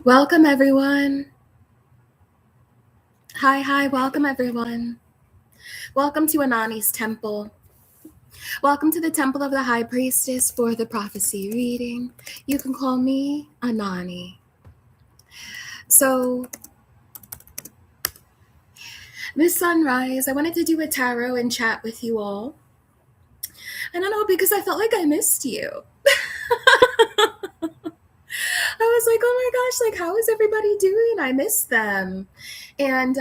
Welcome, everyone. Hi, welcome, everyone. Welcome to Anonnie's Temple. Welcome to the Temple of the High Priestess for the prophecy reading. You can call me Anonnie. So, this sunrise, I wanted to do a tarot and chat with you all. I don't know, because I felt like I missed you. I was like, oh my gosh, like, how is everybody doing? I miss them. And,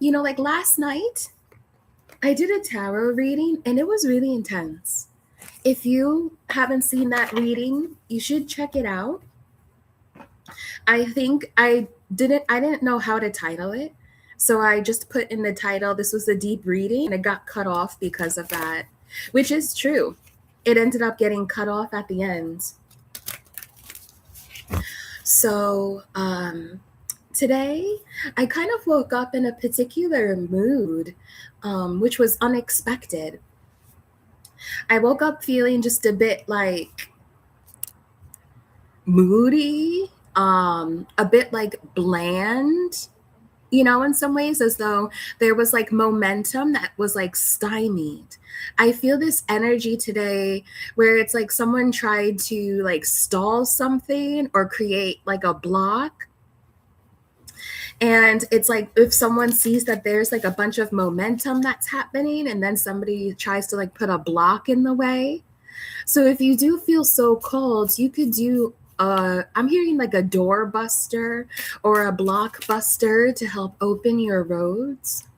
like last night, I did a tarot reading and it was really intense. If you haven't seen that reading, you should check it out. I think I didn't know how to title it. So I just put in the title, this was a deep reading, and it got cut off because of that, which is true. It ended up getting cut off at the end. So today, I kind of woke up in a particular mood, which was unexpected. I woke up feeling just a bit like moody, a bit like bland, in some ways, as though there was like momentum that was like stymied. I feel this energy today where it's like someone tried to like stall something or create like a block. And it's like if someone sees that there's like a bunch of momentum that's happening and then somebody tries to like put a block in the way. So if you do feel so cold, you could do I'm hearing like a door buster or a blockbuster to help open your roads.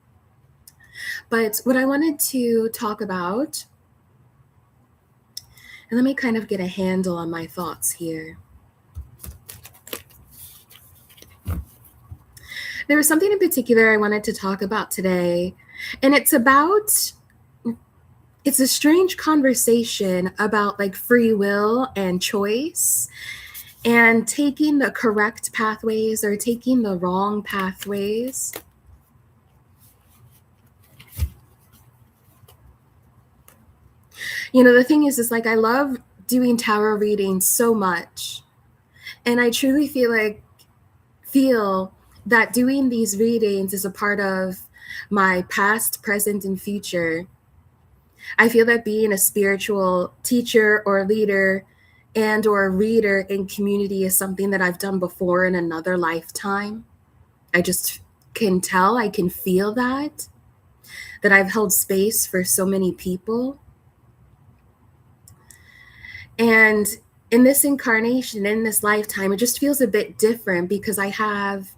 But what I wanted to talk about, and let me kind of get a handle on my thoughts here. There was something in particular I wanted to talk about today, and it's a strange conversation about like free will and choice and taking the correct pathways or taking the wrong pathways. The thing is like I love doing tarot readings so much. And I truly feel that doing these readings is a part of my past, present, and future. I feel that being a spiritual teacher or leader and or reader in community is something that I've done before in another lifetime. I just can tell, I can feel that I've held space for so many people. And in this incarnation, in this lifetime, it just feels a bit different because I have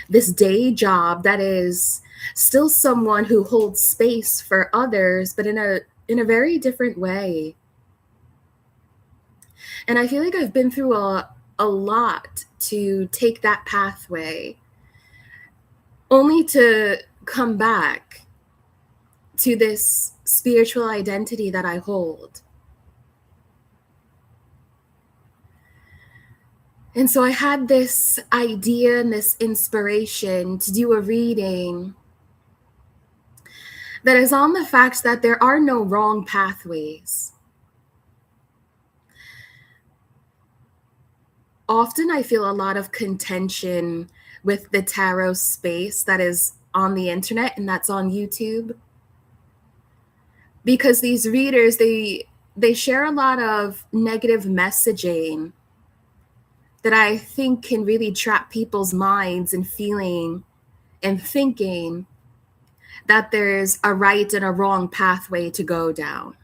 this day job that is still someone who holds space for others, but in a very different way. And I feel like I've been through a lot to take that pathway, only to come back to this spiritual identity that I hold. And so I had this idea and this inspiration to do a reading that is on the fact that there are no wrong pathways. Often I feel a lot of contention with the tarot space that is on the internet and that's on YouTube. Because these readers, they share a lot of negative messaging that I think can really trap people's minds and feeling and thinking that there's a right and a wrong pathway to go down.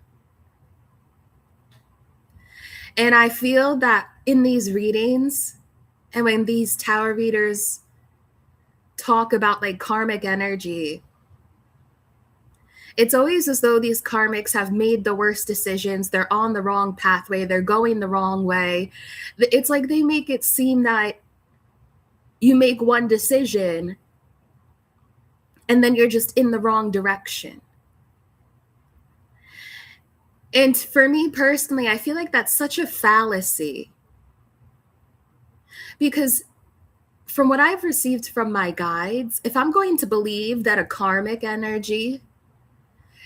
And I feel that in these readings, and when these tarot readers talk about like karmic energy, it's always as though these karmics have made the worst decisions. They're on the wrong pathway. They're going the wrong way. It's like they make it seem that you make one decision and then you're just in the wrong direction. And for me personally, I feel like that's such a fallacy. Because from what I've received from my guides, if I'm going to believe that a karmic energy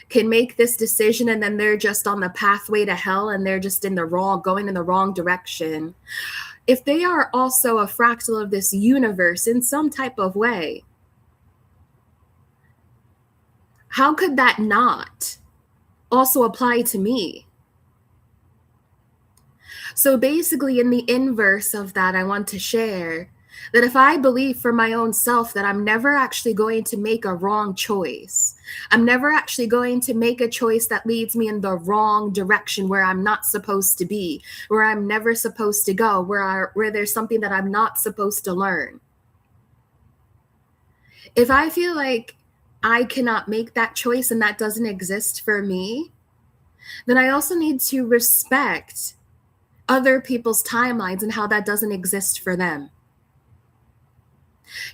can make this decision and then they're just on the pathway to hell and they're just going in the wrong direction, if they are also a fractal of this universe in some type of way, how could that not also apply to me? So basically, in the inverse of that, I want to share that if I believe for my own self that I'm never actually going to make a wrong choice, I'm never actually going to make a choice that leads me in the wrong direction where I'm not supposed to be, where I'm never supposed to go, where there's something that I'm not supposed to learn. If I feel like I cannot make that choice and that doesn't exist for me, then I also need to respect other people's timelines and how that doesn't exist for them.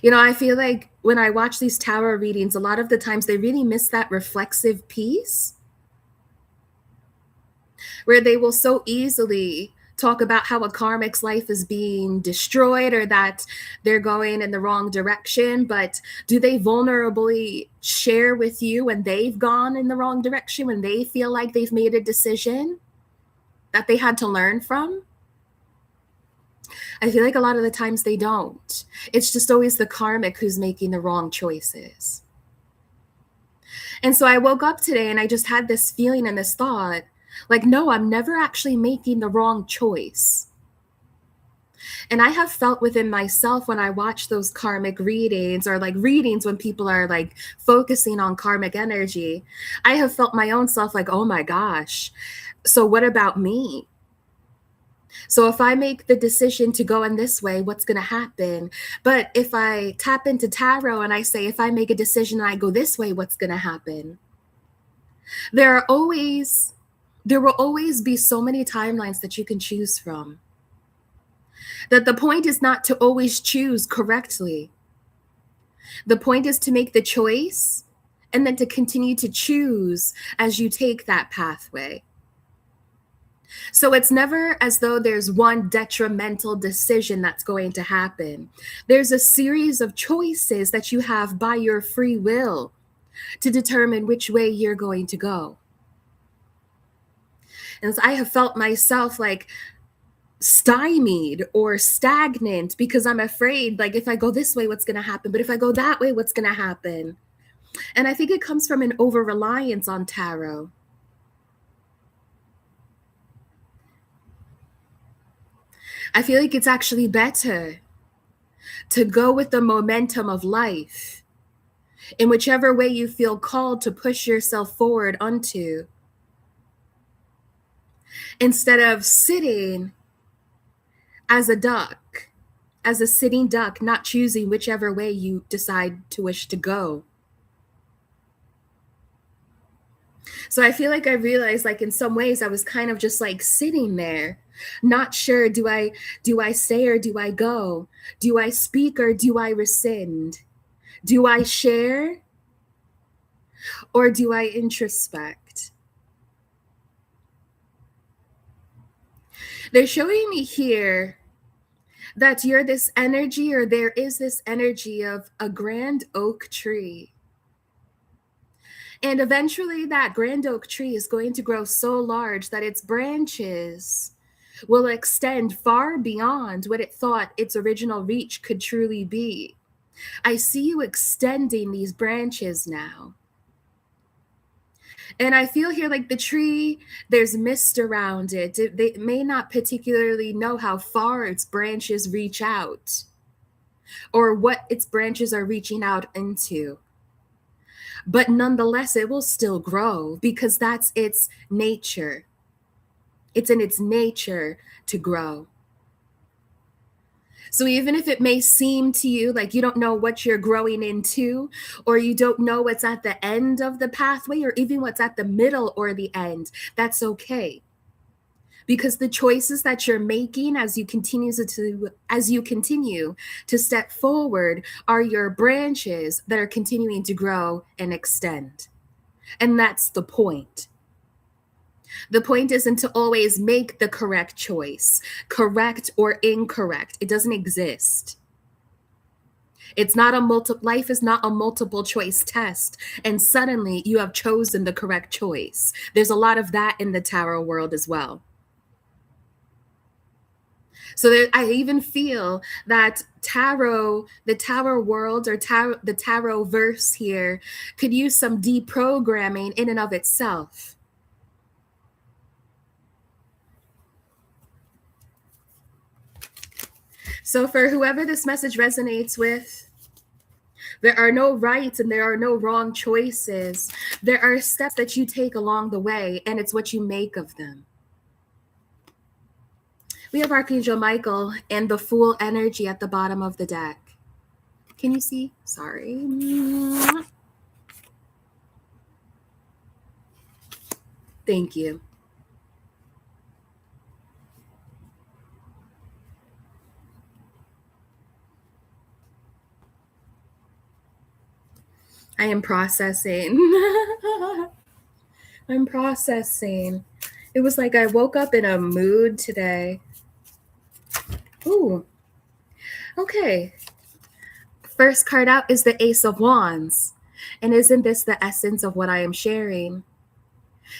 You know, I feel like when I watch these tarot readings, a lot of the times they really miss that reflexive piece where they will so easily talk about how a karmic's life is being destroyed or that they're going in the wrong direction. But do they vulnerably share with you when they've gone in the wrong direction, when they feel like they've made a decision that they had to learn from? I feel like a lot of the times they don't. It's just always the karmic who's making the wrong choices. And so I woke up today and I just had this feeling and this thought, like, no, I'm never actually making the wrong choice. And I have felt within myself when I watch those karmic readings or like readings when people are like focusing on karmic energy, I have felt my own self like, oh my gosh, so what about me? So if I make the decision to go in this way, what's going to happen? But if I tap into tarot and I say, if I make a decision and I go this way, what's going to happen? There will always be so many timelines that you can choose from. That the point is not to always choose correctly. The point is to make the choice and then to continue to choose as you take that pathway. So it's never as though there's one detrimental decision that's going to happen. There's a series of choices that you have by your free will to determine which way you're going to go. And so I have felt myself like stymied or stagnant because I'm afraid, like, if I go this way, what's going to happen? But if I go that way, what's going to happen? And I think it comes from an over-reliance on tarot. I feel like it's actually better to go with the momentum of life in whichever way you feel called to push yourself forward onto, instead of sitting as a duck, as a sitting duck, not choosing whichever way you decide to wish to go. So I feel like I realized, like, in some ways I was kind of just like sitting there, not sure, do I stay or do I go? Do I speak or do I rescind? Do I share or do I introspect? They're showing me here that you're this energy, or there is this energy of a grand oak tree. And eventually that grand oak tree is going to grow so large that its branches will extend far beyond what it thought its original reach could truly be. I see you extending these branches now. And I feel here like the tree, there's mist around it. They may not particularly know how far its branches reach out or what its branches are reaching out into. But nonetheless, it will still grow because that's its nature. It's in its nature to grow. So even if it may seem to you like you don't know what you're growing into, or you don't know what's at the end of the pathway, or even what's at the middle or the end, that's okay. Because the choices that you're making as you continue to step forward are your branches that are continuing to grow and extend. And that's the point. The point isn't to always make the correct choice, correct or incorrect. It doesn't exist. Life is not a multiple choice test, and suddenly you have chosen the correct choice. There's a lot of that in the tarot world as well. So there, I even feel that the tarot world, or the tarot verse here, could use some deprogramming in and of itself. So for whoever this message resonates with, there are no rights and there are no wrong choices. There are steps that you take along the way, and it's what you make of them. We have Archangel Michael and the Fool energy at the bottom of the deck. Can you see? Sorry. Thank you. I am processing. I'm processing. It was like I woke up in a mood today. Ooh. Okay. First card out is the Ace of Wands. And isn't this the essence of what I am sharing?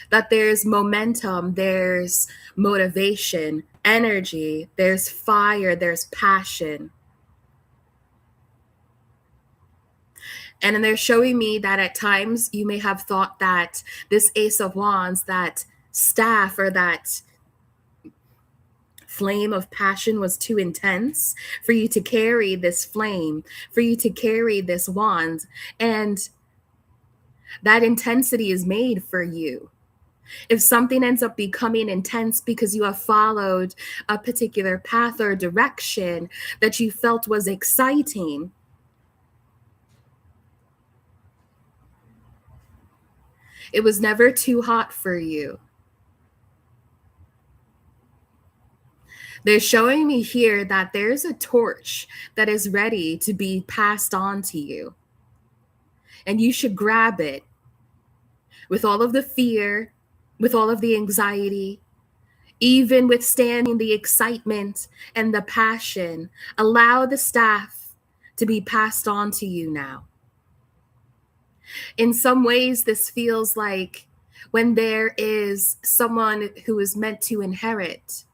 That there's momentum, there's motivation, energy, there's fire, there's passion. And then they're showing me that at times you may have thought that this Ace of Wands, that staff or that flame of passion was too intense for you to carry this flame, for you to carry this wand. And that intensity is made for you. If something ends up becoming intense because you have followed a particular path or direction that you felt was exciting, it was never too hot for you. They're showing me here that there's a torch that is ready to be passed on to you. And you should grab it with all of the fear, with all of the anxiety, even withstanding the excitement and the passion. Allow the staff to be passed on to you now. In some ways, this feels like when there is someone who is meant to inherit,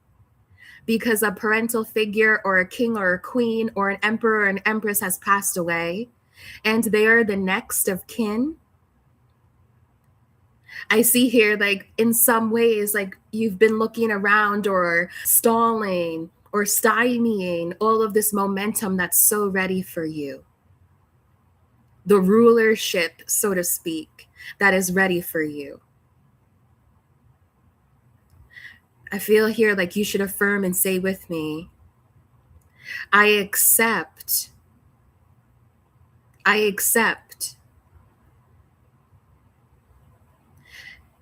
because a parental figure or a king or a queen or an emperor or an empress has passed away and they are the next of kin. I see here, like, in some ways, like you've been looking around or stalling or stymieing all of this momentum that's so ready for you. The rulership, so to speak, that is ready for you. I feel here like you should affirm and say with me, I accept. I accept.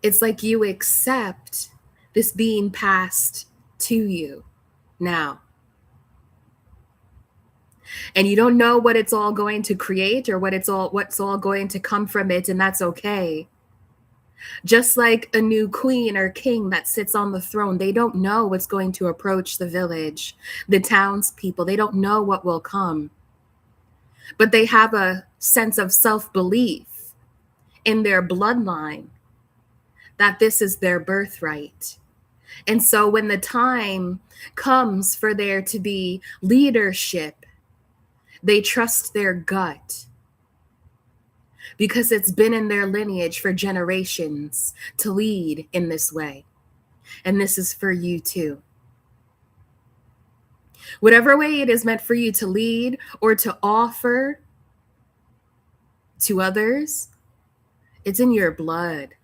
It's like you accept this being passed to you now. And you don't know what it's all going to create or what's all going to come from it, and that's okay. Just like a new queen or king that sits on the throne, they don't know what's going to approach the village, the townspeople. They don't know what will come. But they have a sense of self-belief in their bloodline that this is their birthright. And so when the time comes for there to be leadership, they trust their gut because it's been in their lineage for generations to lead in this way. And this is for you too. Whatever way it is meant for you to lead or to offer to others, it's in your blood.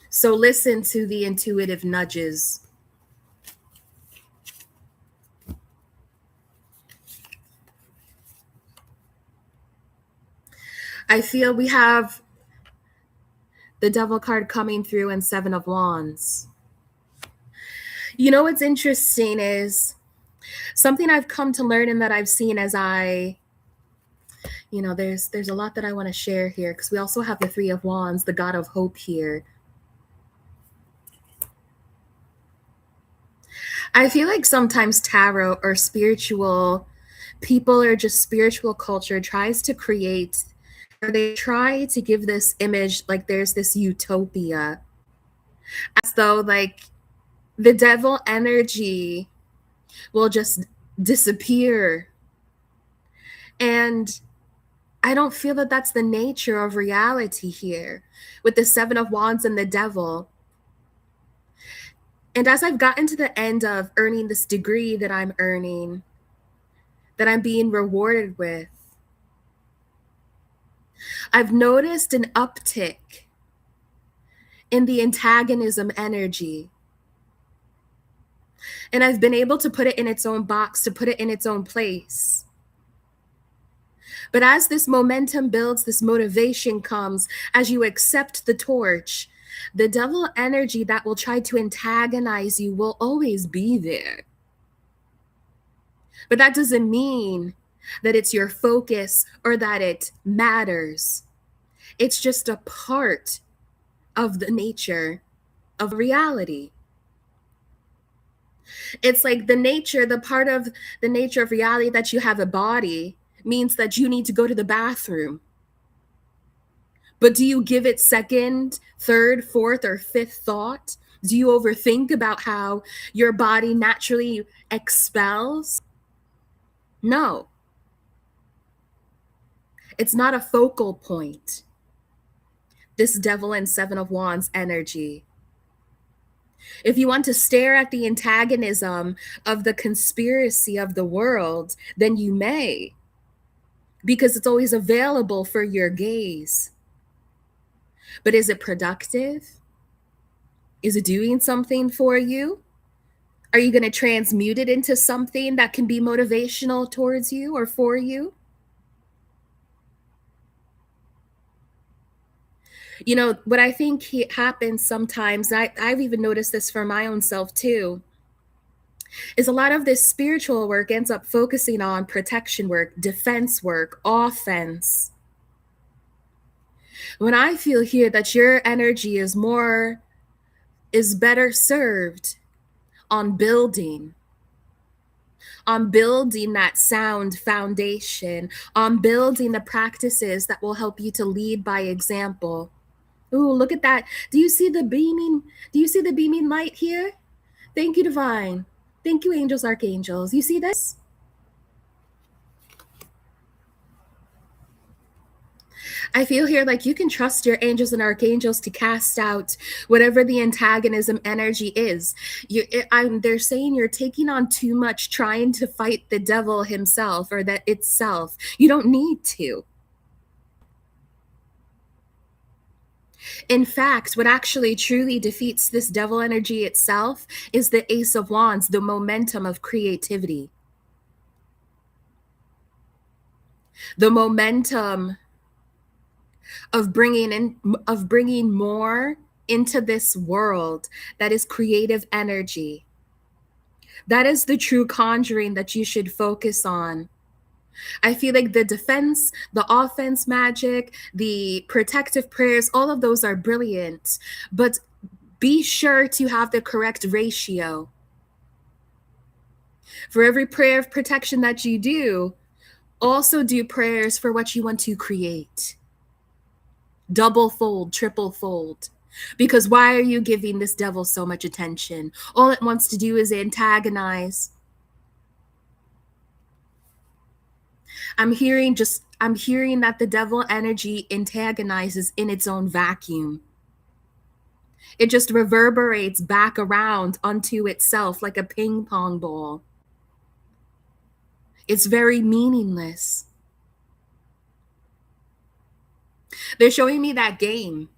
So listen to the intuitive nudges. I feel we have the Devil card coming through and Seven of Wands. You know what's interesting is something I've come to learn and that I've seen as I, there's a lot that I want to share here because we also have the Three of Wands, the God of Hope here. I feel like sometimes tarot or spiritual people or just spiritual culture tries to create, or they try to give this image like there's this utopia, as though like the devil energy will just disappear. And I don't feel that that's the nature of reality here with the Seven of Wands and the devil. And as I've gotten to the end of earning this degree that I'm earning, that I'm being rewarded with, I've noticed an uptick in the antagonism energy. And I've been able to put it in its own box, to put it in its own place. But as this momentum builds, this motivation comes, as you accept the torch, the devil energy that will try to antagonize you will always be there. But that doesn't mean that it's your focus or that it matters. It's just a part of the nature of reality. It's like the part of the nature of reality that you have a body means that you need to go to the bathroom. But do you give it second, third, fourth, or fifth thought? Do you overthink about how your body naturally expels? No. It's not a focal point. This devil and Seven of Wands energy. If you want to stare at the antagonism of the conspiracy of the world, then you may, because it's always available for your gaze. But is it productive? Is it doing something for you? Are you going to transmute it into something that can be motivational towards you or for you? You know, what I think happens sometimes, I've even noticed this for my own self too, is a lot of this spiritual work ends up focusing on protection work, defense work, offense. When I feel here that your energy is better served on building that sound foundation, on building the practices that will help you to lead by example. Ooh, look at that. Do you see the beaming light here? Thank you, divine. Thank you, angels, archangels. You see this? I feel here like you can trust your angels and archangels to cast out whatever the antagonism energy is. They're saying you're taking on too much trying to fight the devil himself or that itself. You don't need to. In fact, what actually truly defeats this devil energy itself is the Ace of Wands, the momentum of creativity. The momentum of bringing more into this world that is creative energy. That is the true conjuring that you should focus on. I feel like the defense, the offense magic, the protective prayers, all of those are brilliant, but be sure to have the correct ratio. For every prayer of protection that you do, also do prayers for what you want to create. Double fold, triple fold. Because why are you giving this devil so much attention? All it wants to do is antagonize. I'm hearing that the devil energy antagonizes in its own vacuum. It just reverberates back around onto itself like a ping pong ball. It's very meaningless. They're showing me that game.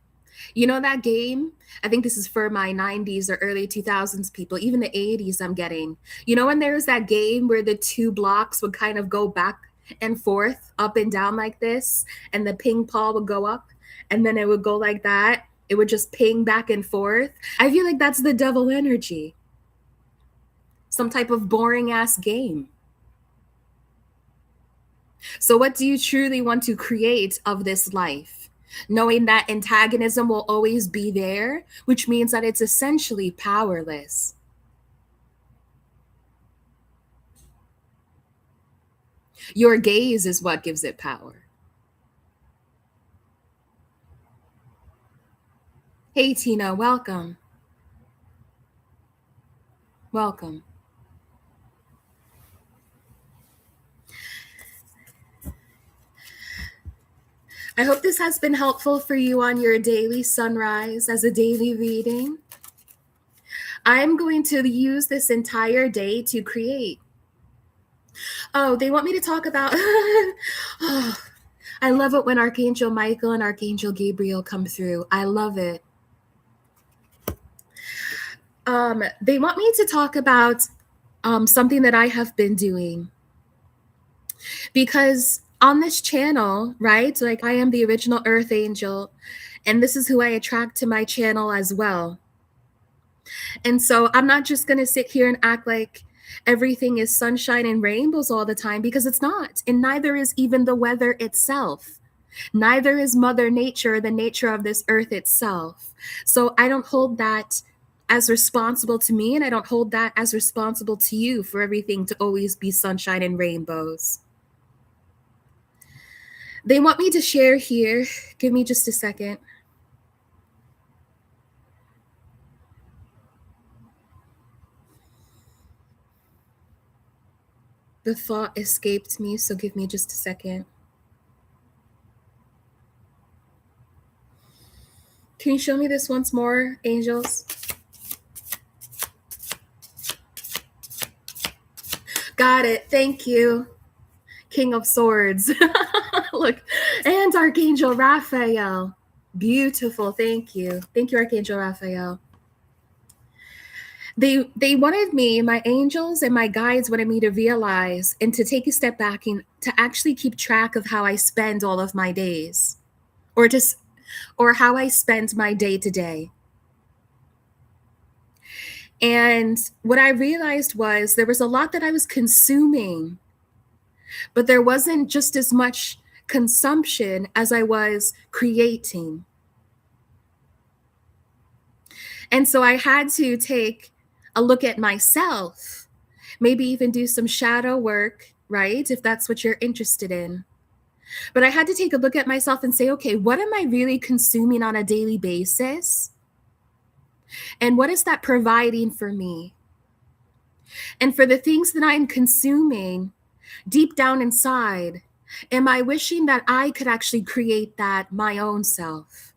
You know that game? I think this is for my 90s or early 2000s people, even the 80s I'm getting. You know when there was that game where the two blocks would kind of go back and forth, up and down like this, and the ping pong would go up, and then it would go like that. It would just ping back and forth. I feel like that's the devil energy. Some type of boring ass game. So what do you truly want to create of this life? Knowing that antagonism will always be there, which means that it's essentially powerless. Your gaze is what gives it power. Hey, Tina, welcome. Welcome. I hope this has been helpful for you on your daily sunrise as a daily reading. I'm going to use this entire day to create. Oh, they want me to talk about. Oh, I love it when Archangel Michael and Archangel Gabriel come through. I love it. They want me to talk about something that I have been doing. Because on this channel, right, like I am the original Earth Angel, and this is who I attract to my channel as well. And so I'm not just going to sit here and act like everything is sunshine and rainbows all the time, because it's not. And neither is even the weather itself. Neither is Mother Nature, the nature of this earth itself. So I don't hold that as responsible to me, and I don't hold that as responsible to you for everything to always be sunshine and rainbows. They want me to share here. Give me just a second. The thought escaped me, so give me just a second. Can you show me this once more, angels? Got it. Thank you. King of Swords. Look, and Archangel Raphael. Beautiful. Thank you. Thank you, Archangel Raphael. They wanted me, my angels and my guides wanted me to realize and to take a step back and to actually keep track of how I spend all of my days, or how I spend my day to day. And what I realized was there was a lot that I was consuming, but there wasn't just as much consumption as I was creating. And so I had to take a look at myself, maybe even do some shadow work, right? If that's what you're interested in. But I had to take a look at myself and say, okay, what am I really consuming on a daily basis? And what is that providing for me? And for the things that I'm consuming deep down inside, am I wishing that I could actually create that my own self?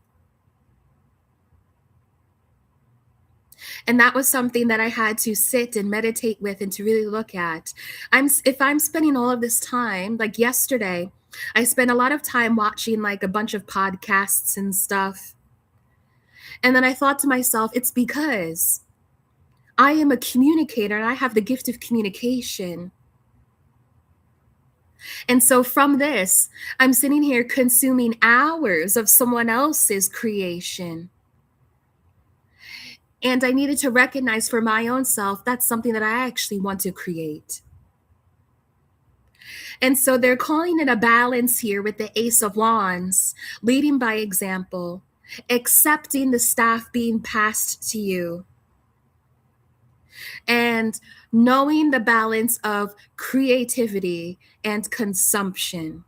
And that was something that I had to sit and meditate with and to really look at. If I'm spending all of this time, like yesterday, I spent a lot of time watching like a bunch of podcasts and stuff. And then I thought to myself, it's because I am a communicator and I have the gift of communication. And so from this, I'm sitting here consuming hours of someone else's creation. And I needed to recognize for my own self, that's something that I actually want to create. And so they're calling it a balance here with the Ace of Wands, leading by example, accepting the staff being passed to you, and knowing the balance of creativity and consumption.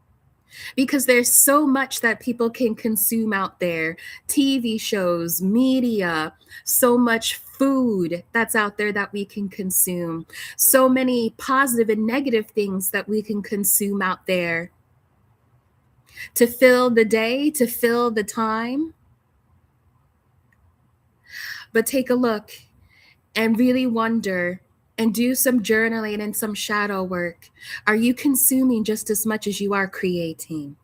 Because there's so much that people can consume out there, TV shows, media, so much food that's out there that we can consume, so many positive and negative things that we can consume out there to fill the day, to fill the time. But take a look and really wonder and do some journaling and some shadow work. Are you consuming just as much as you are creating?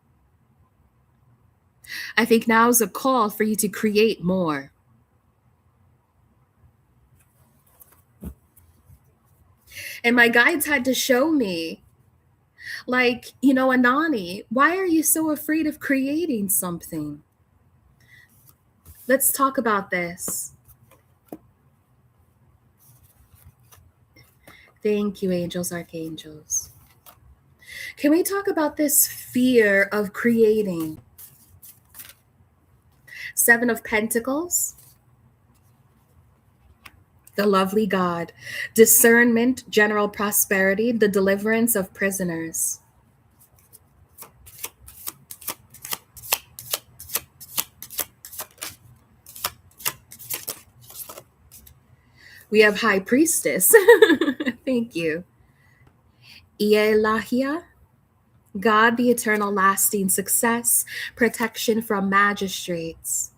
I think now is a call for you to create more. And my guides had to show me, like, Anonnie, why are you so afraid of creating something? Let's talk about this. Thank you, angels, archangels. Can we talk about this fear of creating? Seven of Pentacles, the lovely God, discernment, general prosperity, the deliverance of prisoners. We have High Priestess. Thank you. Ielahia, God, the eternal lasting success, protection from magistrates.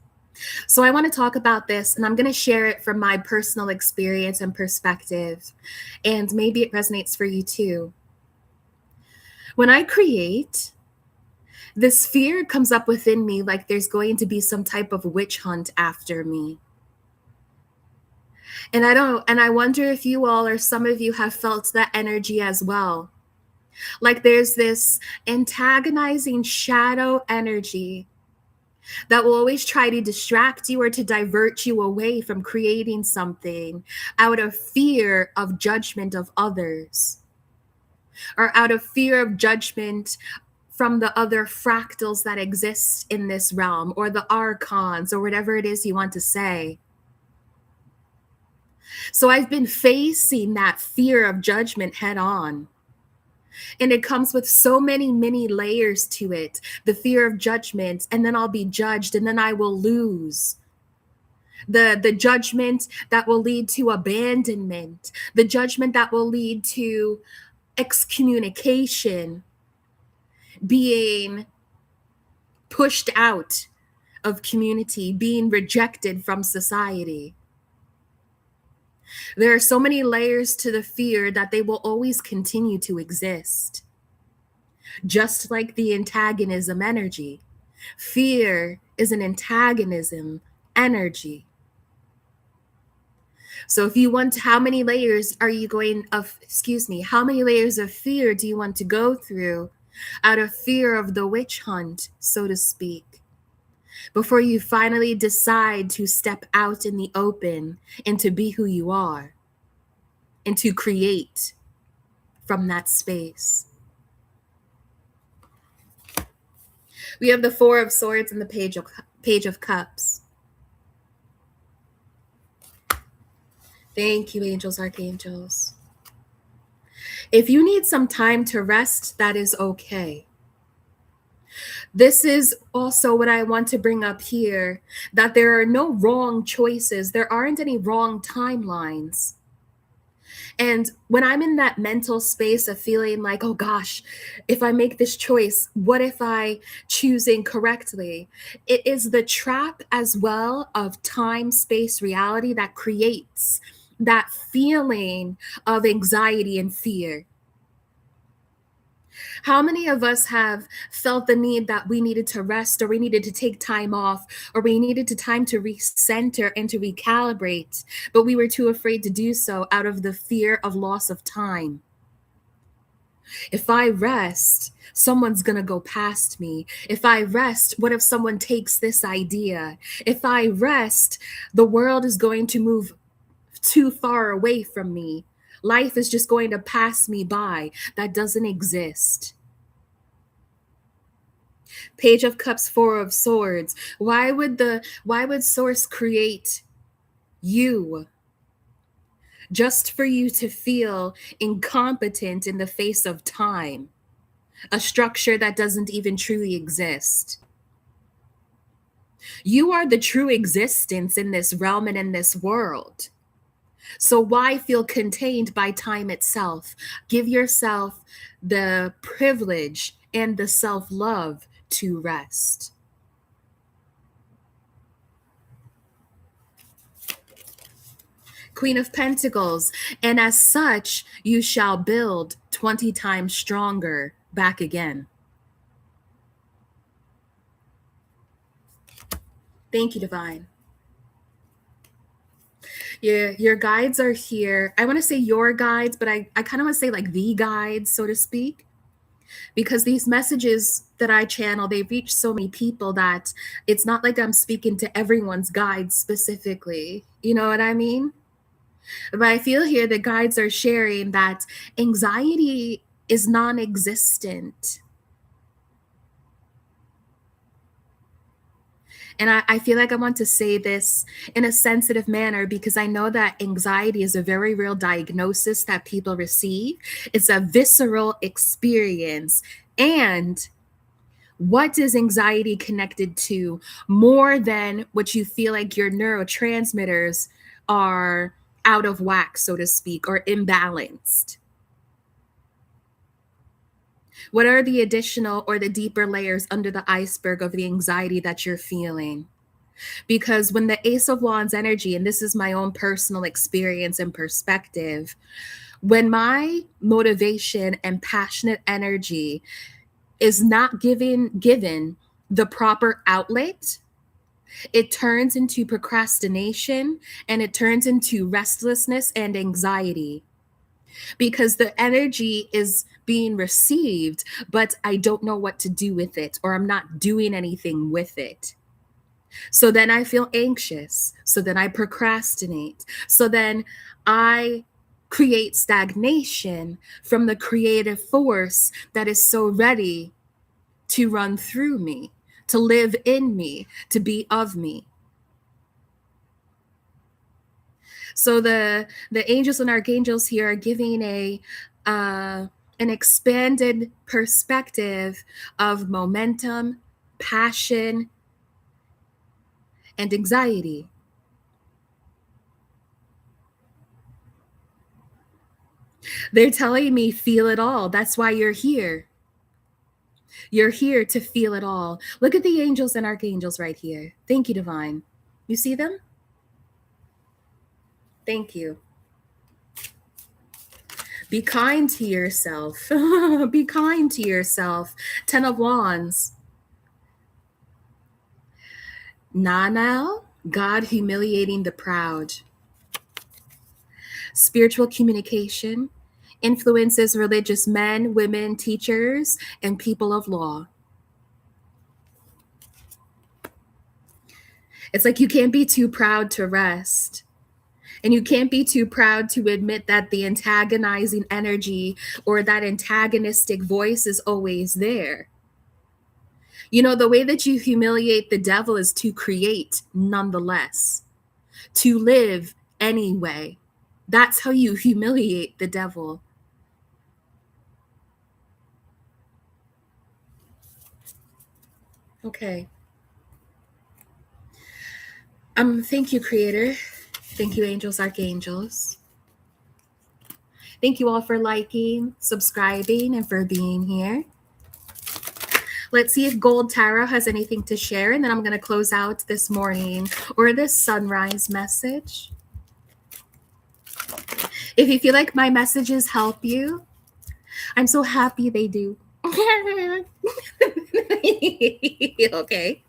So I want to talk about this, and I'm going to share it from my personal experience and perspective, and maybe it resonates for you too. When I create, this fear comes up within me like there's going to be some type of witch hunt after me. And I wonder if you all or some of you have felt that energy as well. Like there's this antagonizing shadow energy that will always try to distract you or to divert you away from creating something out of fear of judgment of others, or out of fear of judgment from the other fractals that exist in this realm, or the archons, or whatever it is you want to say. So I've been facing that fear of judgment head on. And it comes with so many layers to it. The fear of judgment, and then I'll be judged, and then I will lose. The judgment that will lead to abandonment, the judgment that will lead to excommunication, being pushed out of community, being rejected from society. There are so many layers to the fear that they will always continue to exist. Just like the antagonism energy. Fear is an antagonism energy. So if you want, how many layers are you going of, how many layers of fear do you want to go through out of fear of the witch hunt, so to speak, before you finally decide to step out in the open and to be who you are and to create from that space? We have the Four of Swords and the Page of Cups. Thank you, angels, archangels. If you need some time to rest, that is okay. This is also what I want to bring up here, that there are no wrong choices. There aren't any wrong timelines. And when I'm in that mental space of feeling like, oh gosh, if I make this choice, what if I choose incorrectly? It is the trap as well of time, space, reality that creates that feeling of anxiety and fear. How many of us have felt the need that we needed to rest, or we needed to take time off, or we needed time to recenter and to recalibrate, but we were too afraid to do so out of the fear of loss of time? If I rest, someone's going to go past me. If I rest, what if someone takes this idea? If I rest, the world is going to move too far away from me. Life is just going to pass me by. That doesn't exist. Page of Cups, Four of Swords. Why would Source create you just for you to feel incompetent in the face of time, a structure that doesn't even truly exist? You are the true existence in this realm and in this world. So why feel contained by time itself? Give yourself the privilege and the self-love to rest. Queen of Pentacles. And as such, you shall build 20 times stronger back again. Thank you, Divine. Your guides are here. I want to say your guides, but I kind of want to say like the guides, so to speak, because these messages that I channel, they reach so many people that it's not like I'm speaking to everyone's guides specifically. You know what I mean? But I feel here the guides are sharing that anxiety is non-existent. And I feel like I want to say this in a sensitive manner because I know that anxiety is a very real diagnosis that people receive. It's a visceral experience. And what is anxiety connected to more than what you feel like your neurotransmitters are out of whack, so to speak, or imbalanced? What are the additional or the deeper layers under the iceberg of the anxiety that you're feeling? Because when the Ace of Wands energy, and this is my own personal experience and perspective, when my motivation and passionate energy is not given the proper outlet, it turns into procrastination and it turns into restlessness and anxiety because the energy is being received, but I don't know what to do with it, or I'm not doing anything with it. So then I feel anxious. So then I procrastinate. So then I create stagnation from the creative force that is so ready to run through me, to live in me, to be of me. So the angels and archangels here are giving an expanded perspective of momentum, passion, and anxiety. They're telling me feel it all. That's why you're here. You're here to feel it all. Look at the angels and archangels right here. Thank you, Divine. You see them? Thank you. Be kind to yourself. Be kind to yourself. 10 of Wands. Nanal, God humiliating the proud. Spiritual communication influences religious men, women, teachers, and people of law. It's like you can't be too proud to rest. And you can't be too proud to admit that the antagonizing energy or that antagonistic voice is always there. You know, the way that you humiliate the devil is to create nonetheless, to live anyway. That's how you humiliate the devil. Okay. Thank you, Creator. Thank you, angels, archangels. Thank you all for liking, subscribing, and for being here. Let's see if Gold Tarot has anything to share, and then I'm going to close out this morning or this sunrise message. If you feel like my messages help you, I'm so happy they do. Okay.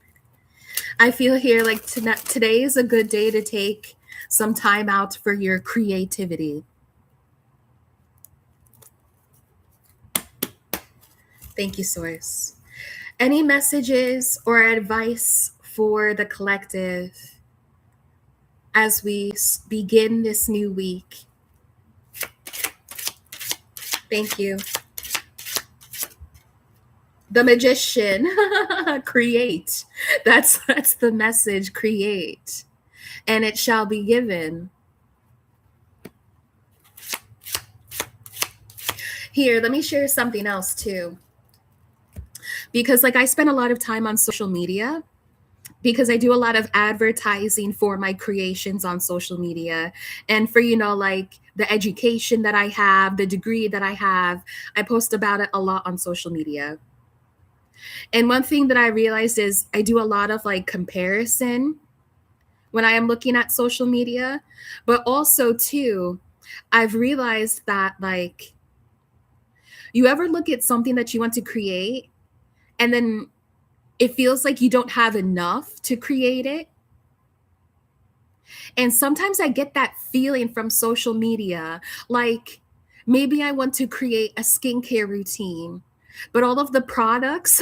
I feel here like today is a good day to take some time out for your creativity. Thank you, Source. Any messages or advice for the collective as we begin this new week? Thank you. The Magician. Create. That's the message. Create. And it shall be given. Here, let me share something else too. Because like I spend a lot of time on social media because I do a lot of advertising for my creations on social media and for, like the education that I have, the degree that I have, I post about it a lot on social media. And one thing that I realized is I do a lot of like comparison when I am looking at social media, but also too, I've realized that like you ever look at something that you want to create and then it feels like you don't have enough to create it. And sometimes I get that feeling from social media, like maybe I want to create a skincare routine, but all of the products,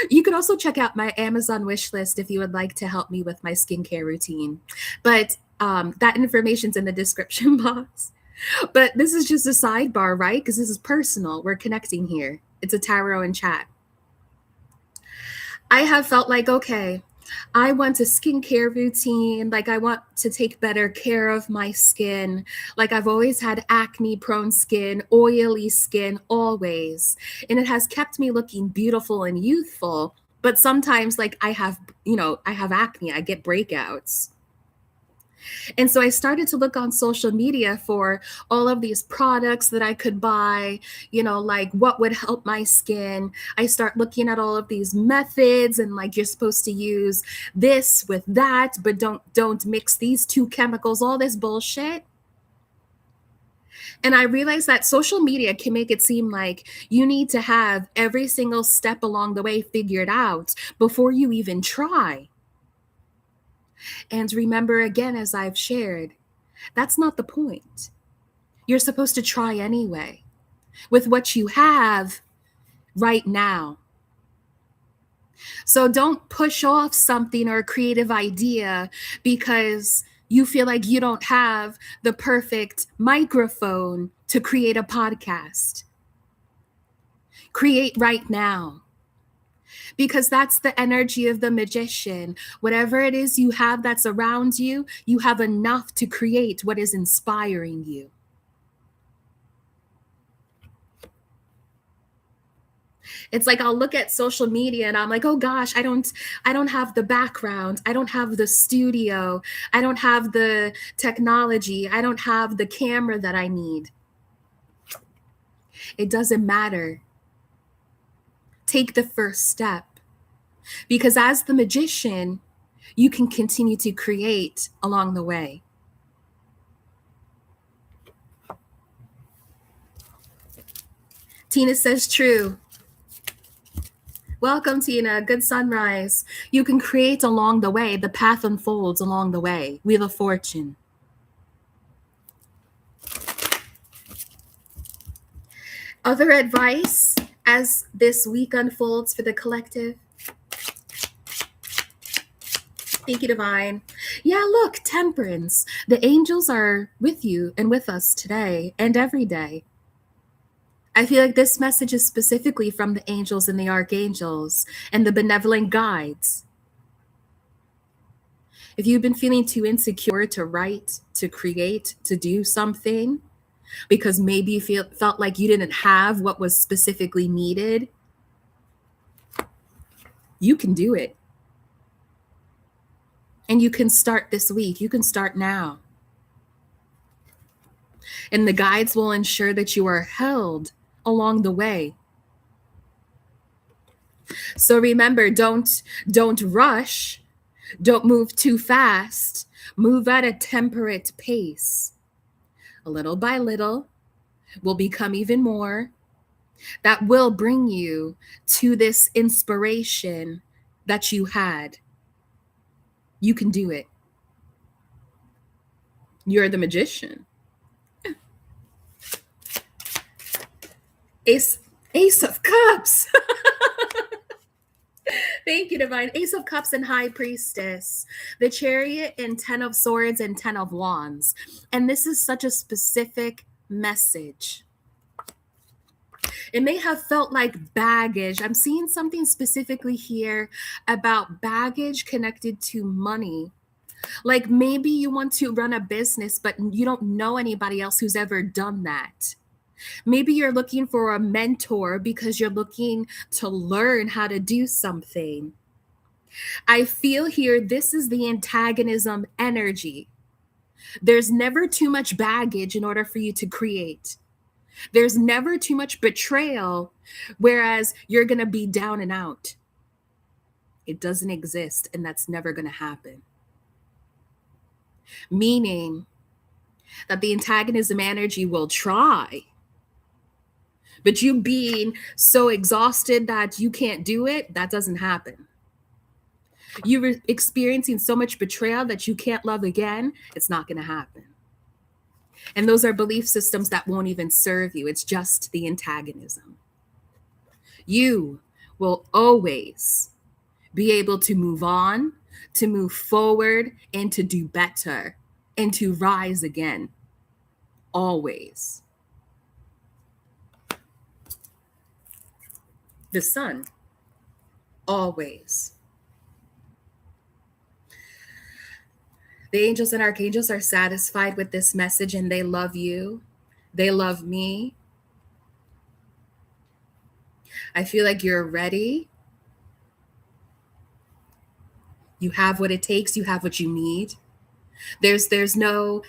you could also check out my Amazon wish list if you would like to help me with my skincare routine. But that information's in the description box. But this is just a sidebar, right? Because this is personal. We're connecting here. It's a tarot and chat. I have felt like, okay, I want a skincare routine. Like I want to take better care of my skin. Like I've always had acne prone skin, oily skin, always. And it has kept me looking beautiful and youthful. But sometimes like I have acne, I get breakouts. And so I started to look on social media for all of these products that I could buy, like what would help my skin. I start looking at all of these methods and like you're supposed to use this with that, but don't mix these two chemicals, all this bullshit. And I realized that social media can make it seem like you need to have every single step along the way figured out before you even try. And remember, again, as I've shared, that's not the point. You're supposed to try anyway with what you have right now. So don't push off something or a creative idea because you feel like you don't have the perfect microphone to create a podcast. Create right now. Because that's the energy of the magician. Whatever it is you have that's around you, you have enough to create what is inspiring you. It's like I'll look at social media and I'm like, oh gosh, I don't have the background. I don't have the studio. I don't have the technology. I don't have the camera that I need. It doesn't matter. Take the first step. Because as the magician, you can continue to create along the way. Tina says true. Welcome, Tina. Good sunrise. You can create along the way. The path unfolds along the way. Wheel of Fortune. Other advice as this week unfolds for the collective? Thank you, Divine. Yeah, look, Temperance. The angels are with you and with us today and every day. I feel like this message is specifically from the angels and the archangels and the benevolent guides. If you've been feeling too insecure to write, to create, to do something, because maybe you felt like you didn't have what was specifically needed, you can do it. And you can start this week. You can start now. And the guides will ensure that you are held along the way. So remember, don't rush. Don't move too fast. Move at a temperate pace. A little by little will become even more. That will bring you to this inspiration that you had. You can do it. You're the magician. Ace of Cups. Thank you, Divine. Ace of Cups and High Priestess. The Chariot and 10 of Swords and 10 of Wands. And this is such a specific message. It may have felt like baggage. I'm seeing something specifically here about baggage connected to money. Like maybe you want to run a business, but you don't know anybody else who's ever done that. Maybe you're looking for a mentor because you're looking to learn how to do something. I feel here this is the antagonism energy. There's never too much baggage in order for you to create. There's never too much betrayal, whereas you're going to be down and out. It doesn't exist, and that's never going to happen. Meaning that the antagonism energy will try, but you being so exhausted that you can't do it, that doesn't happen. You're experiencing so much betrayal that you can't love again, it's not going to happen. And those are belief systems that won't even serve you. It's just the antagonism. You will always be able to move on, to move forward, and to do better, and to rise again. Always. The sun. Always. The angels and archangels are satisfied with this message and they love you. They love me. I feel like you're ready. You have what it takes. You have what you need. There's no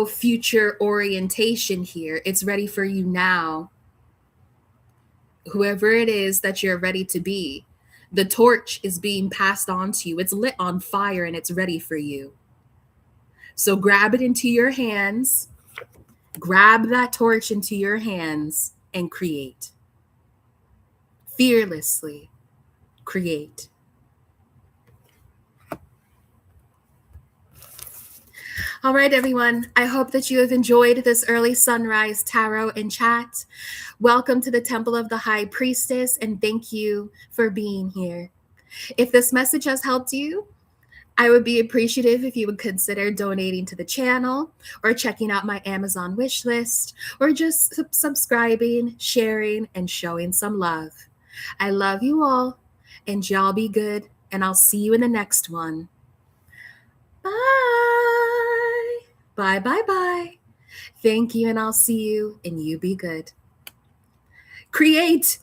future orientation here. It's ready for you now. Whoever it is that you're ready to be, the torch is being passed on to you. It's lit on fire and it's ready for you. So grab it into your hands. Grab that torch into your hands and create. Fearlessly create. All right, everyone. I hope that you have enjoyed this early sunrise tarot and chat. Welcome to the Temple of the High Priestess, and thank you for being here. If this message has helped you, I would be appreciative if you would consider donating to the channel or checking out my Amazon wish list or just subscribing, sharing, and showing some love. I love you all, and y'all be good, and I'll see you in the next one. Bye. Bye, bye, bye. Thank you, and I'll see you, and you be good. Create.